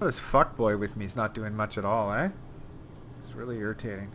this fuckboy with me is not doing much at all, eh? It's really irritating.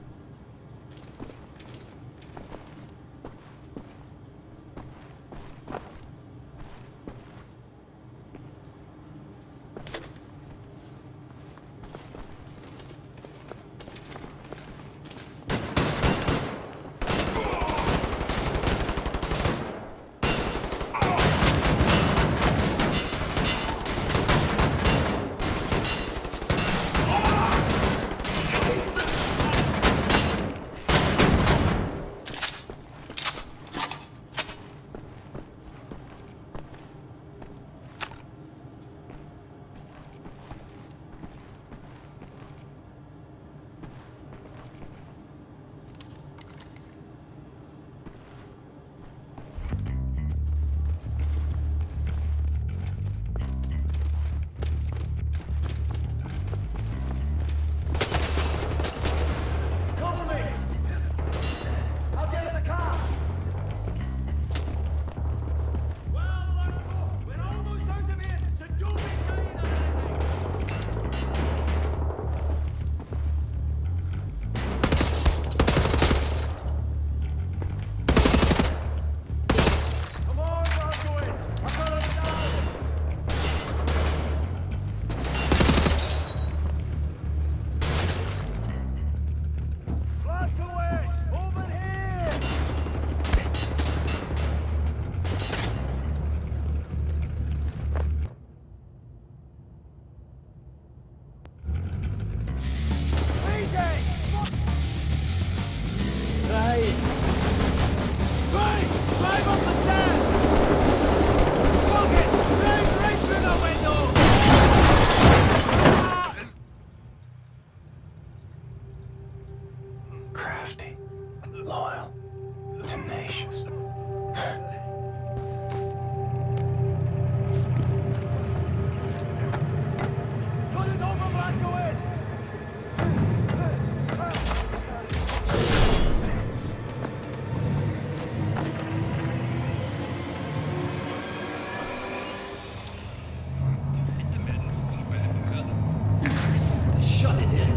Crafty, loyal, tenacious. Shut it in.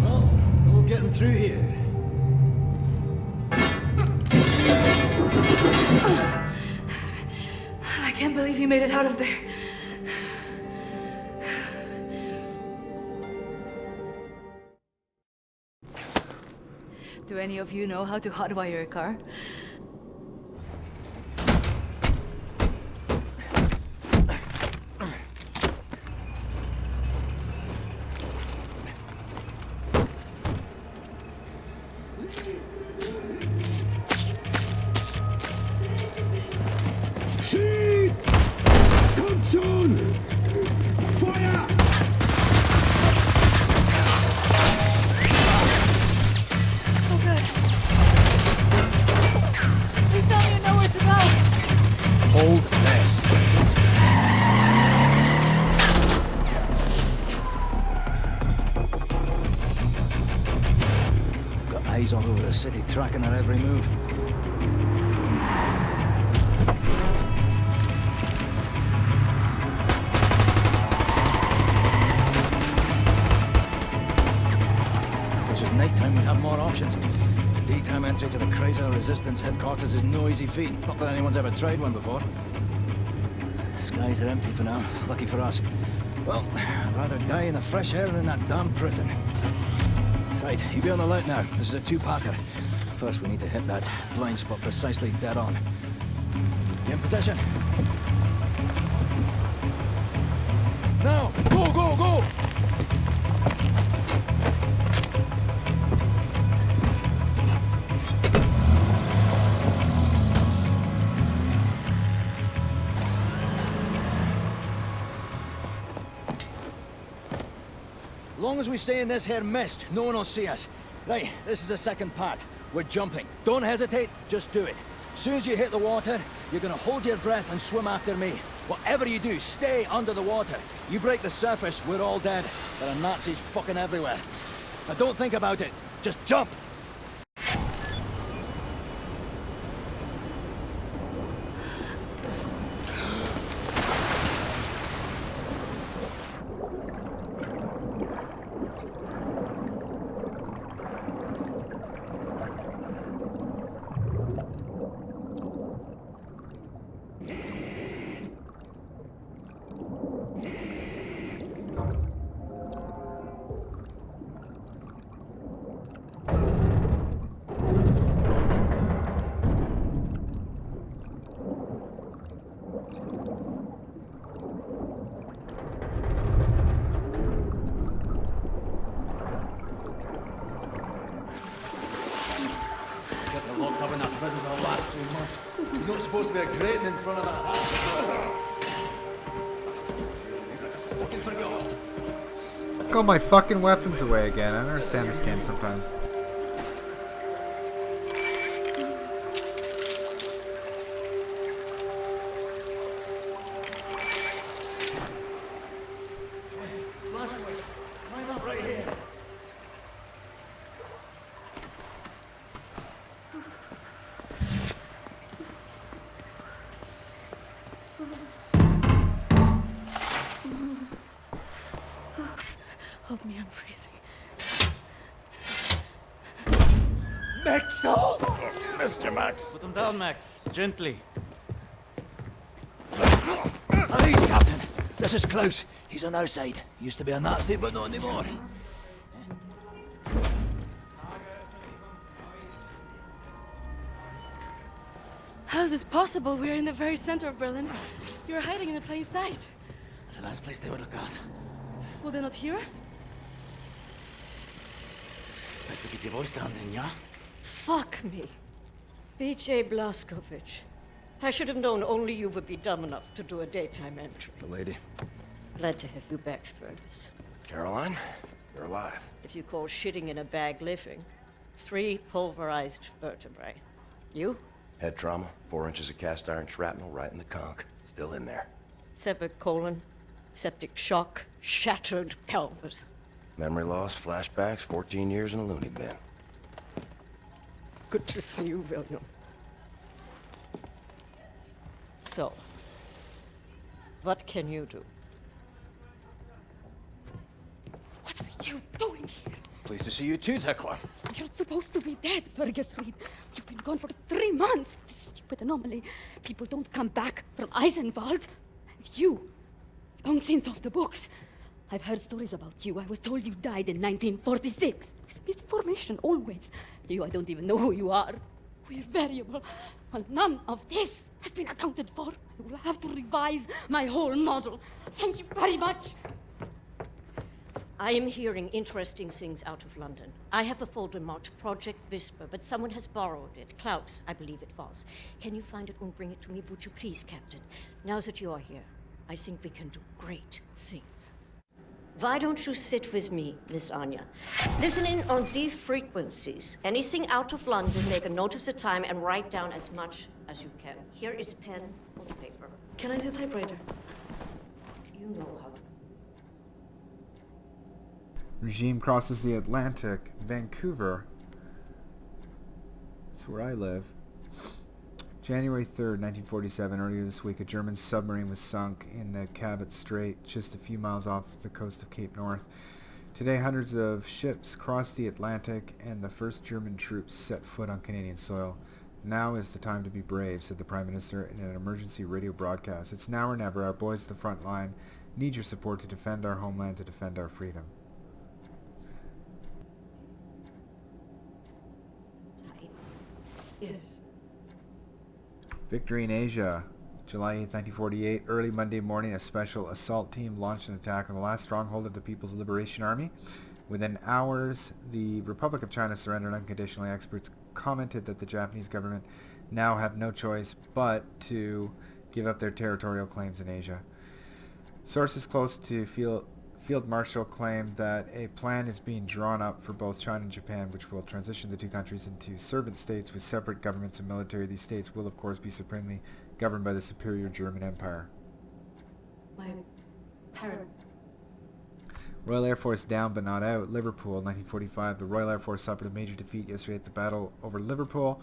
Well, no getting through here. I can't believe you made it out of there. Do any of you know how to hotwire a car? Hold this. Got eyes all over the city, tracking their every move. If this was nighttime, we'd have more options. Daytime entry to the Chrysler Resistance headquarters is no easy feat. Not that anyone's ever tried one before. Skies are empty for now. Lucky for us. Well, I'd rather die in the fresh air than in that damn prison. Right, you be on the alert now. This is a two-parter. First, we need to hit that blind spot precisely dead on. You in position? Now! Go, go, go! As long as we stay in this here mist, no one will see us. Right, this is the second part. We're jumping. Don't hesitate, just do it. As soon as you hit the water, you're gonna hold your breath and swim after me. Whatever you do, stay under the water. You break the surface, we're all dead. There are Nazis fucking everywhere. Now don't think about it, just jump! He's not supposed to be a grating in front of a house. Got my fucking weapons away again. I don't understand this game sometimes. Climb up right here. Hold me, I'm freezing. Max! Oh, Mr. Max. Put him down, Max. Gently. Please, Captain. This is Klaus. He's on our side. Used to be a Nazi, but not anymore. How is this possible? We're in the very center of Berlin. You're hiding in a plain sight. It's the last place they would look at. Will they not hear us? Best to keep your voice down then, yeah? Fuck me. B.J. Blazkowicz. I should have known only you would be dumb enough to do a daytime entry. The lady. Glad to have you back, Furnace. Caroline, you're alive. If you call shitting in a bag living, 3 pulverized vertebrae. You? Head trauma, 4 inches of cast iron shrapnel right in the conch. Still in there. Severed colon, septic shock, shattered pelvis. Memory loss, flashbacks, 14 years in a loony bin. Good to see you, William. So, what can you do? What are you doing here? Pleased to see you too, Tekla. You're supposed to be dead, Fergus Reed. You've been gone for 3 months. This stupid anomaly. People don't come back from Eisenwald. And you, long since off the books. I've heard stories about you. I was told you died in 1946. Misinformation, always. You, I don't even know who you are. We're variable. Well, none of this has been accounted for. I will have to revise my whole model. Thank you very much. I am hearing interesting things out of London. I have a folder marked Project Whisper, but someone has borrowed it. Klaus, I believe it was. Can you find it and bring it to me, would you please, Captain? Now that you are here, I think we can do great things. Why don't you sit with me, Miss Anya? Listen in on these frequencies. Anything out of London, make a note of the time and write down as much as you can. Here is pen and paper. Can I do typewriter? You know how to. Regime crosses the Atlantic. Vancouver. That's where I live. January 3rd, 1947. Earlier this week, a German submarine was sunk in the Cabot Strait, just a few miles off the coast of Cape North. Today, hundreds of ships crossed the Atlantic, and the first German troops set foot on Canadian soil. Now is the time to be brave, said the Prime Minister in an emergency radio broadcast. It's now or never. Our boys at the front line need your support to defend our homeland, to defend our freedom. Yes. Victory in Asia. July 8, 1948. Early Monday morning, a special assault team launched an attack on the last stronghold of the People's Liberation Army. Within hours, the Republic of China surrendered unconditionally. Experts commented that the Japanese government now have no choice but to give up their territorial claims in Asia. Sources close to Field Marshal claimed that a plan is being drawn up for both China and Japan, which will transition the two countries into servant states with separate governments and military. These states will, of course, be supremely governed by the superior German Empire. My parents. Royal Air Force down but not out. Liverpool, 1945. The Royal Air Force suffered a major defeat yesterday at the battle over Liverpool.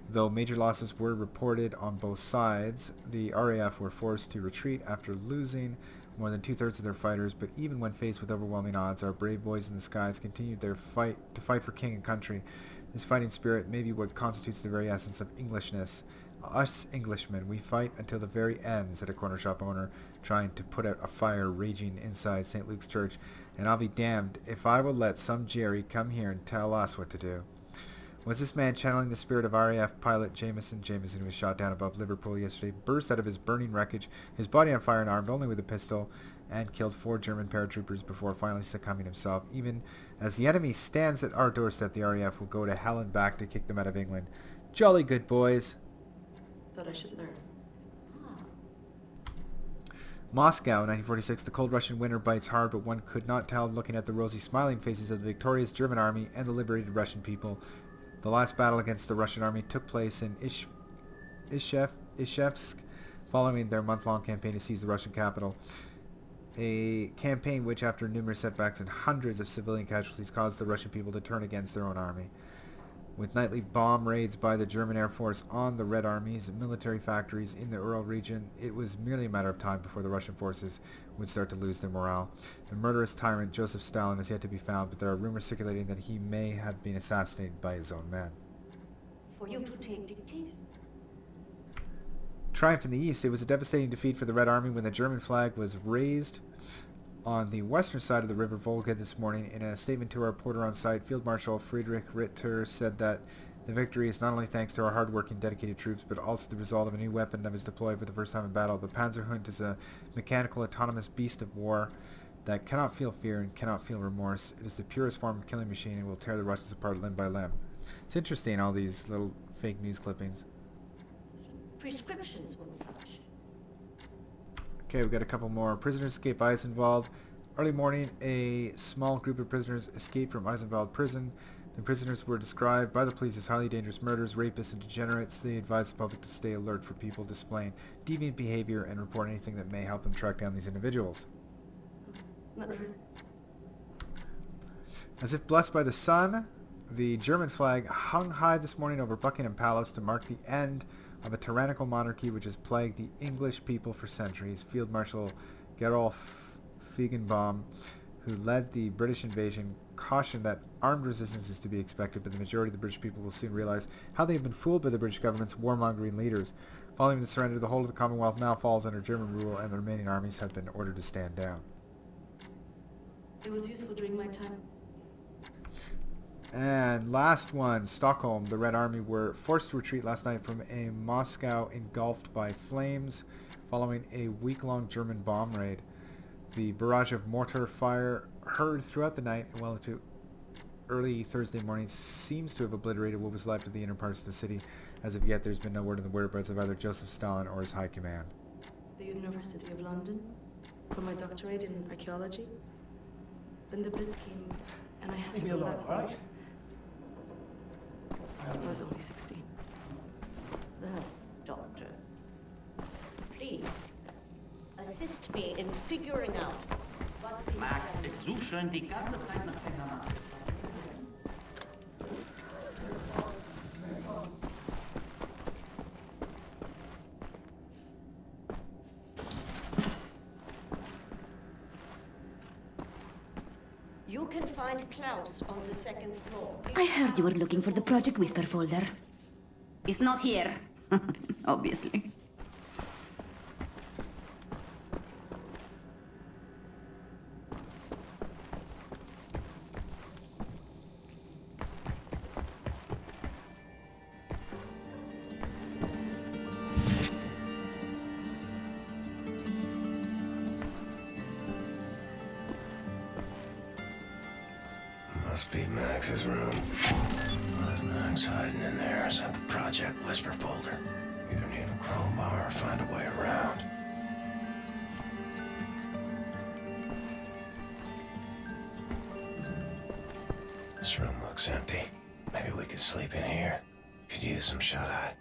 Though major losses were reported on both sides, the RAF were forced to retreat after losing more than 2/3 of their fighters, but even when faced with overwhelming odds, our brave boys in the skies continued their fight to fight for king and country. This fighting spirit may be what constitutes the very essence of Englishness. Us Englishmen, we fight until the very end, said a corner shop owner, trying to put out a fire raging inside St. Luke's Church, and I'll be damned if I will let some Jerry come here and tell us what to do. Was this man channeling the spirit of RAF pilot Jameson? Jameson, who was shot down above Liverpool yesterday, burst out of his burning wreckage, his body on fire and armed only with a pistol, and killed 4 German paratroopers before finally succumbing himself. Even as the enemy stands at our doorstep, the RAF will go to hell and back to kick them out of England. Jolly good boys. Thought I should learn. Moscow, 1946. The cold Russian winter bites hard, but one could not tell looking at the rosy smiling faces of the victorious German army and the liberated Russian people. The last battle against the Russian army took place in Ishevsk, following their month-long campaign to seize the Russian capital. A campaign which, after numerous setbacks and hundreds of civilian casualties, caused the Russian people to turn against their own army. With nightly bomb raids by the German Air Force on the Red Army's military factories in the Ural region, it was merely a matter of time before the Russian forces would start to lose their morale. The murderous tyrant Joseph Stalin is yet to be found, but there are rumors circulating that he may have been assassinated by his own men. For you to take dictation. Triumph in the east. It was a devastating defeat for the Red Army when the German flag was raised on the western side of the River Volga this morning. In a statement to a reporter on site, Field Marshal Friedrich Ritter said that the victory is not only thanks to our hard-working, dedicated troops, but also the result of a new weapon that was deployed for the first time in battle. The Panzerhund is a mechanical, autonomous beast of war that cannot feel fear and cannot feel remorse. It is the purest form of killing machine and will tear the Russians apart limb by limb. It's interesting, all these little fake news clippings. Prescriptions and such. Okay, we've got a couple more. Prisoners escape Eisenwald. Early morning, a small group of prisoners escaped from Eisenwald prison. The prisoners were described by the police as highly dangerous murderers, rapists, and degenerates. They advised the public to stay alert for people displaying deviant behavior and report anything that may help them track down these individuals. As if blessed by the sun, the German flag hung high this morning over Buckingham Palace to mark the end of a tyrannical monarchy which has plagued the English people for centuries. Field Marshal Gerolf Feigenbaum, who led the British invasion, cautioned that armed resistance is to be expected, but the majority of the British people will soon realize how they have been fooled by the British government's warmongering leaders. Following the surrender, the whole of the Commonwealth now falls under German rule, and the remaining armies have been ordered to stand down. It was useful during my time. And last one, Stockholm. The Red Army were forced to retreat last night from a Moscow engulfed by flames following a week-long German bomb raid. The barrage of mortar fire heard throughout the night and well into early Thursday morning seems to have obliterated what was left of the inner parts of the city. As of yet, there's been no word of the whereabouts of either Joseph Stalin or his high command. The University of London for my doctorate in archaeology. Then the Blitz came and I had to go back. Right? I was only 16. Doctor, please assist me in figuring out what the Max, ich suche schon die ganze Zeit nach der Granate. You can find Klaus on the second floor. I heard you were looking for the Project Whisper folder. It's not here. Obviously. Must be Max's room. What is Max hiding in there? Is that the Project Whisper folder? Either need a crowbar or find a way around. This room looks empty. Maybe we could sleep in here. Could use some shut-eye.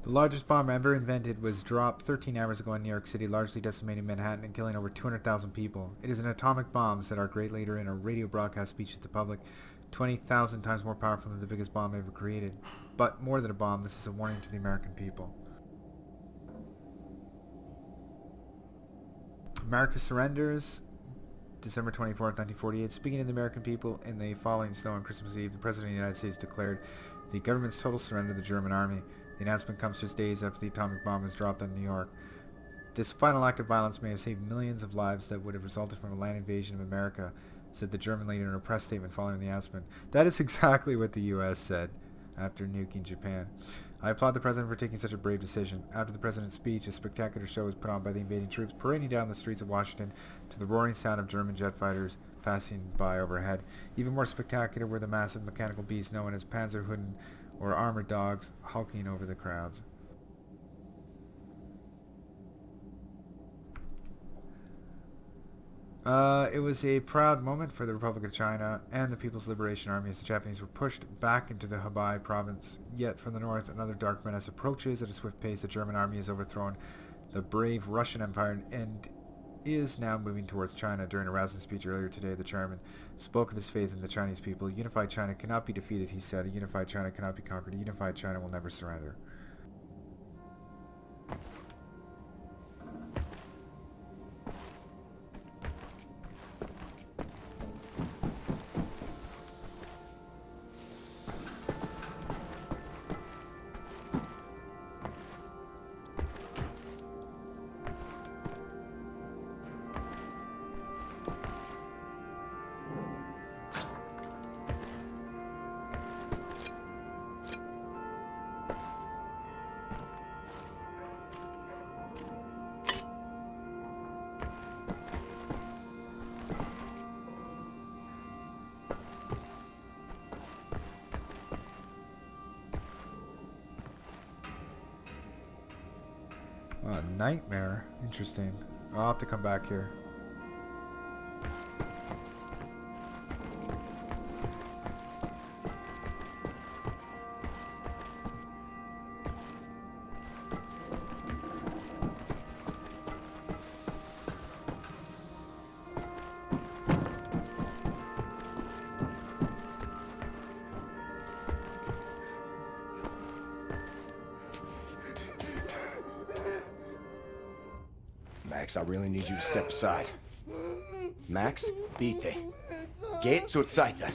The largest bomb ever invented was dropped 13 hours ago in New York City, largely decimating Manhattan and killing over 200,000 people. It is an atomic bomb, said our great leader in a radio broadcast speech to the public, 20,000 times more powerful than the biggest bomb ever created. But more than a bomb, this is a warning to the American people. America surrenders. December 24th, 1948. Speaking to the American people in the following snow on Christmas Eve, the President of the United States declared the government's total surrender to the German army. The announcement comes just days after the atomic bomb was dropped on New York. This final act of violence may have saved millions of lives that would have resulted from a land invasion of America, said the German leader in a press statement following the announcement. That is exactly what the U.S. said. after nuking Japan. I applaud the president for taking such a brave decision. After the president's speech, a spectacular show was put on by the invading troops, parading down the streets of Washington to the roaring sound of German jet fighters passing by overhead. Even more spectacular were the massive mechanical beasts known as Panzerhunden or armored dogs hulking over the crowds. It was a proud moment for the Republic of China and the People's Liberation Army as the Japanese were pushed back into the Hebei province. Yet from the north, another dark menace approaches at a swift pace. The German army has overthrown the brave Russian Empire and is now moving towards China. During a rousing speech earlier today, the chairman spoke of his faith in the Chinese people. A unified China cannot be defeated, he said. A unified China cannot be conquered. A unified China will never surrender. Nightmare. Interesting. I'll have to come back here. Max, I really need you to step aside. Max, bitte. Geht zur Seite.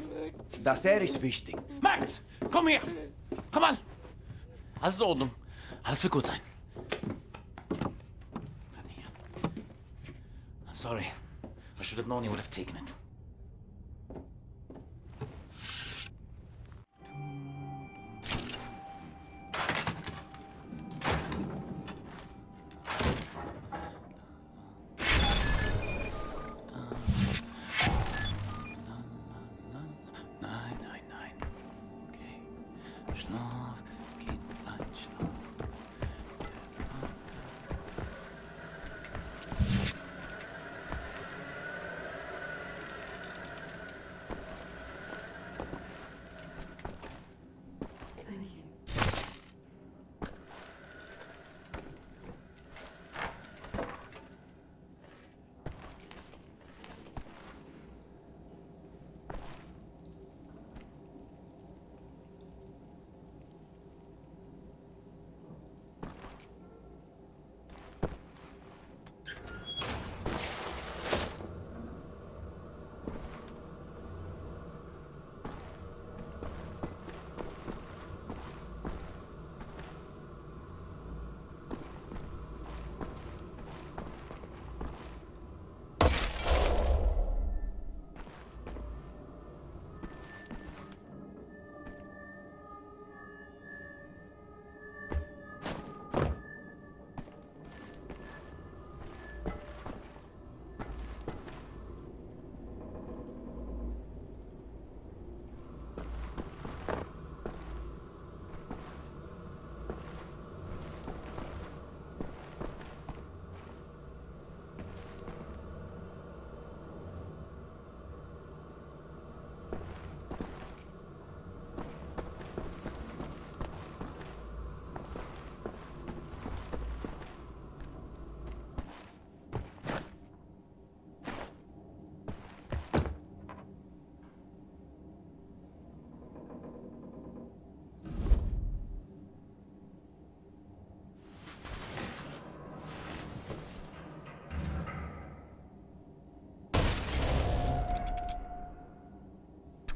Das ist wichtig. Max, komm her! Komm an! Alles in Ordnung. Alles wird gut sein. Komm her. I'm sorry. I should have known you would have taken it.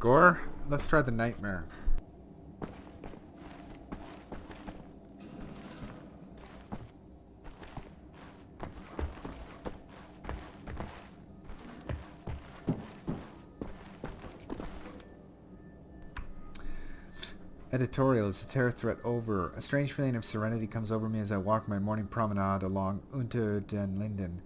Score? Let's try the nightmare. Editorial, is the terror threat over? A strange feeling of serenity comes over me as I walk my morning promenade along Unter den Linden.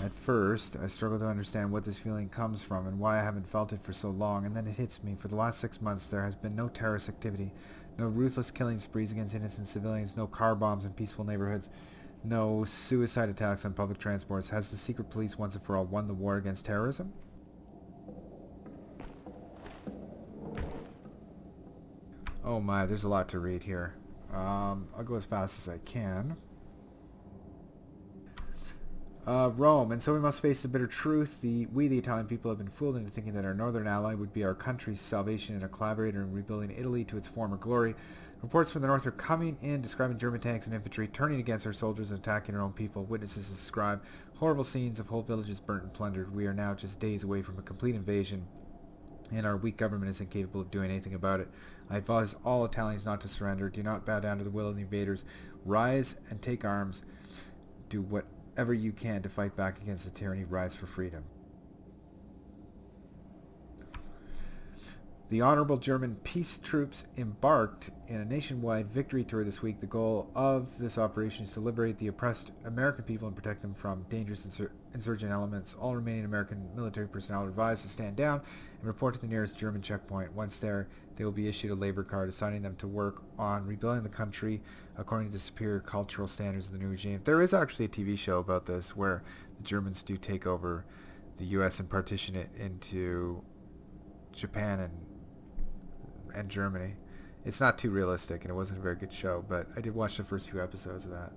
At first, I struggle to understand what this feeling comes from and why I haven't felt it for so long, and then it hits me. For the last 6 months, there has been no terrorist activity, no ruthless killing sprees against innocent civilians, no car bombs in peaceful neighborhoods, no suicide attacks on public transports. Has the secret police once and for all won the war against terrorism? Oh my, there's a lot to read here. I'll go as fast as I can. Rome, and so we must face the bitter truth. We, the Italian people, have been fooled into thinking that our northern ally would be our country's salvation and a collaborator in rebuilding Italy to its former glory. Reports from the north are coming in, describing German tanks and infantry turning against our soldiers and attacking our own people. Witnesses describe horrible scenes of whole villages burnt and plundered. We are now just days away from a complete invasion, and our weak government is incapable of doing anything about it. I advise all Italians not to surrender. Do not bow down to the will of the invaders. Rise and take arms. Do whatever you can to fight back against the tyranny. Rise for freedom. The honorable German peace troops embarked in a nationwide victory tour this week. The goal of this operation is to liberate the oppressed American people and protect them from dangerous insurgent elements. All remaining American military personnel are advised to stand down and report to the nearest German checkpoint. Once there, they will be issued a labor card assigning them to work on rebuilding the country according to the superior cultural standards of the new regime. There is actually a TV show about this where the Germans do take over the U.S. and partition it into Japan and Germany. It's not too realistic, and it wasn't a very good show, but I did watch the first few episodes of that.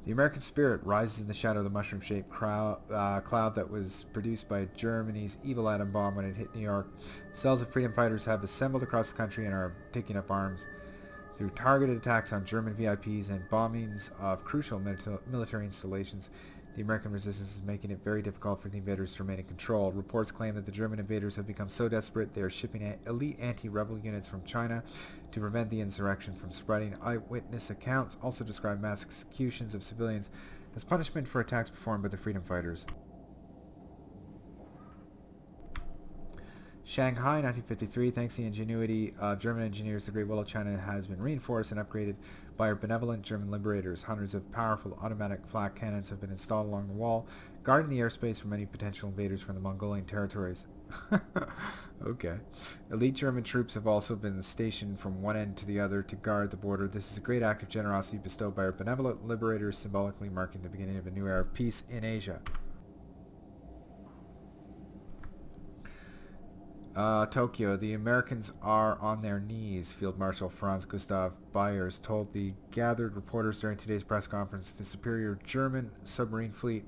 The American spirit rises in the shadow of the mushroom-shaped cloud that was produced by Germany's evil atom bomb when it hit New York. Cells of freedom fighters have assembled across the country and are taking up arms. Through targeted attacks on German VIPs and bombings of crucial military installations, the American resistance is making it very difficult for the invaders to remain in control. Reports claim that the German invaders have become so desperate they are shipping elite anti-rebel units from China to prevent the insurrection from spreading. Eyewitness accounts also describe mass executions of civilians as punishment for attacks performed by the freedom fighters. Shanghai, 1953. Thanks to the ingenuity of German engineers, the Great Wall of China has been reinforced and upgraded by our benevolent German liberators. Hundreds of powerful automatic flak cannons have been installed along the wall, guarding the airspace from any potential invaders from the Mongolian territories. Okay. Elite German troops have also been stationed from one end to the other to guard the border. This is a great act of generosity bestowed by our benevolent liberators, symbolically marking the beginning of a new era of peace in Asia. Tokyo, the Americans are on their knees, Field Marshal Franz Gustav Byers told the gathered reporters during today's press conference. The superior German submarine fleet,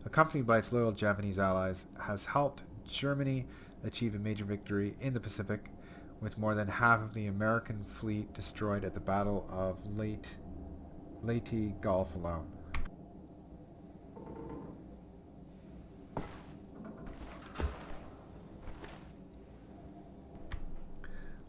accompanied by its loyal Japanese allies, has helped Germany achieve a major victory in the Pacific, with more than half of the American fleet destroyed at the Battle of Leyte Gulf alone.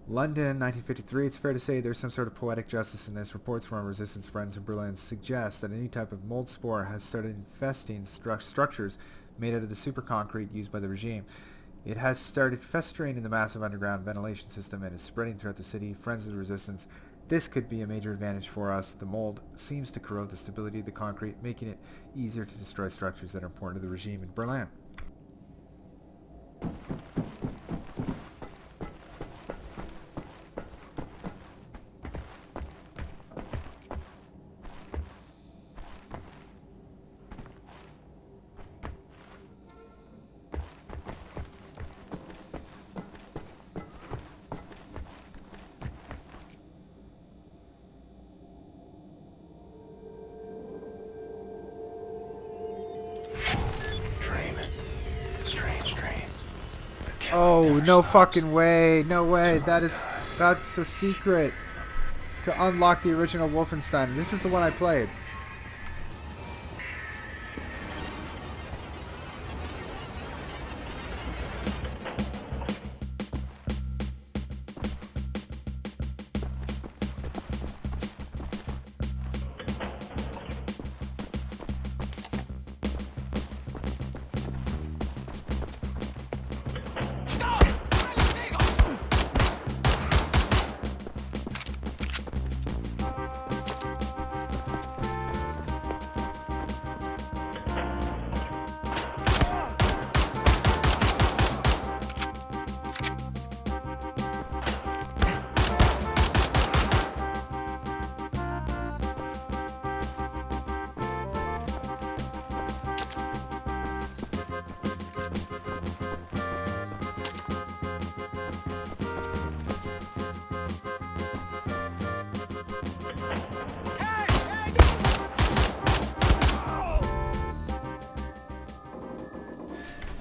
London, 1953. It's fair to say there's some sort of poetic justice in this. Reports from our resistance friends in Berlin suggest that a new type of mold spore has started infesting structures made out of the super concrete used by the regime. It has started festering in the massive underground ventilation system and is spreading throughout the city. Friends of the resistance, this could be a major advantage for us. The mold seems to corrode the stability of the concrete, making it easier to destroy structures that are important to the regime in Berlin. Oh, no fucking way. No way. That's a secret to unlock the original Wolfenstein. This is the one I played.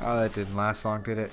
Oh, that didn't last long, did it?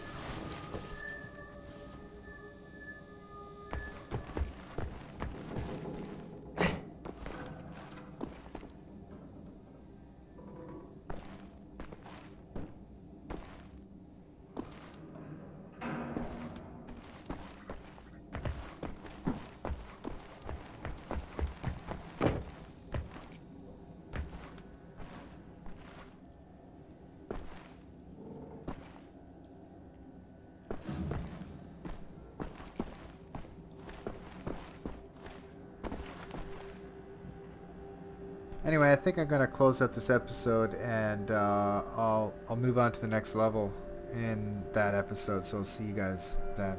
Anyway, I think I'm gonna close out this episode, and I'll move on to the next level in that episode. So I'll see you guys then.